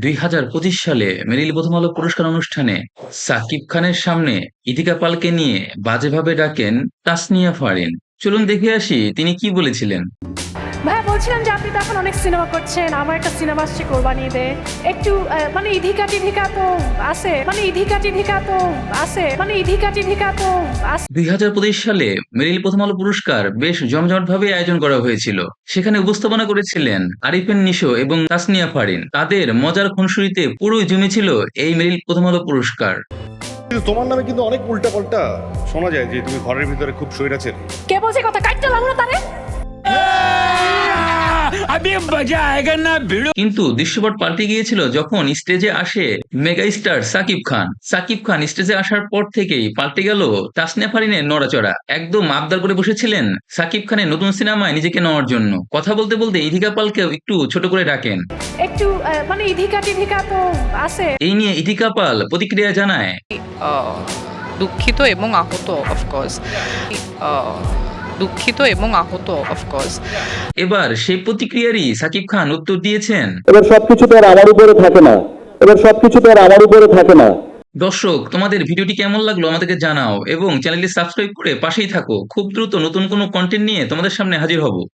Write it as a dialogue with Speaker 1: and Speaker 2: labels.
Speaker 1: 2025 সালে মেরিল প্রথম আলো পুরস্কার অনুষ্ঠানে সাকিব খানের সামনে ইথিকা পালকে নিয়ে বাজেভাবে ডাকেন তাসনিয়া ফারিন। চলুন দেখে আসি তিনি কি বলেছিলেন।
Speaker 2: ভাইয়া বলছিলাম যে আপনি তো এখন অনেক সিনেমা করছেন, আমার একটা সিনেমা আসছে কোরবানি ঈদে, একটু মানে ইধিকা টিধিকা তো আছে, মানে ইধিকা টিধিকা তো আছে, মানে ইধিকা টিধিকা তো আছে।
Speaker 1: 2025 সালে মেরিল প্রথম আলো পুরস্কার বেশ জমজমাটভাবে আয়োজন করা হয়েছিল। সেখানে উপস্থাপনা করেছিলেন আরিফিন নিশো এবং তাসনিয়া ফারিন। তাদের মজার খুনসুরিতে পুরোই জমেছিল এই মেরিল প্রথম আলো পুরস্কার।
Speaker 3: কিন্তু তোমার নামে কিন্তু অনেক উল্টাপাল্টা শোনা যায় যে তুমি ঘরের ভিতরে খুব স্বৈরাচার।
Speaker 2: কে বলছে কথা কাটতে লাগলো তারে?
Speaker 1: কিন্তু দৃশ্যপট পাল্টে গিয়েছিল যখন স্টেজে আসে মেগা স্টার সাকিব খান। সাকিব খান স্টেজে আসার পর থেকেই পাল্টে গেল তাসনিয়া ফারিনের নড়াচড়া। একদম আবদার করে বসেছিলেন সাকিব খানের নতুন সিনেমায় নিজেকে নেওয়ার জন্য। কথা বলতে বলতে ইথিকা পালকেও একটু ছোট করে ডাকেন।
Speaker 2: একটু মানে ইধিকা টিধিকা তো আছে।
Speaker 1: এই নিয়ে ইথিকা পাল প্রতিক্রিয়া জানায়,
Speaker 4: দুঃখিত এবং আহত অফকোর্স দুঃখিত এবং আহত অফকোর্স।
Speaker 1: এবার সেই প্রতিক্রিয়ারই সাকিব খান উত্তর দিয়েছেন,
Speaker 5: এবার সবকিছু তো আর আমার উপরে থাকে না, এবার সবকিছু তো আর আমার উপরে থাকে না।
Speaker 1: দর্শক তোমাদের ভিডিওটি কেমন লাগলো আমাদেরকে জানাও এবং চ্যানেলটি সাবস্ক্রাইব করে পাশেই থাকো। খুব দ্রুত নতুন কোনো কন্টেন্ট নিয়ে তোমাদের সামনে হাজির হব।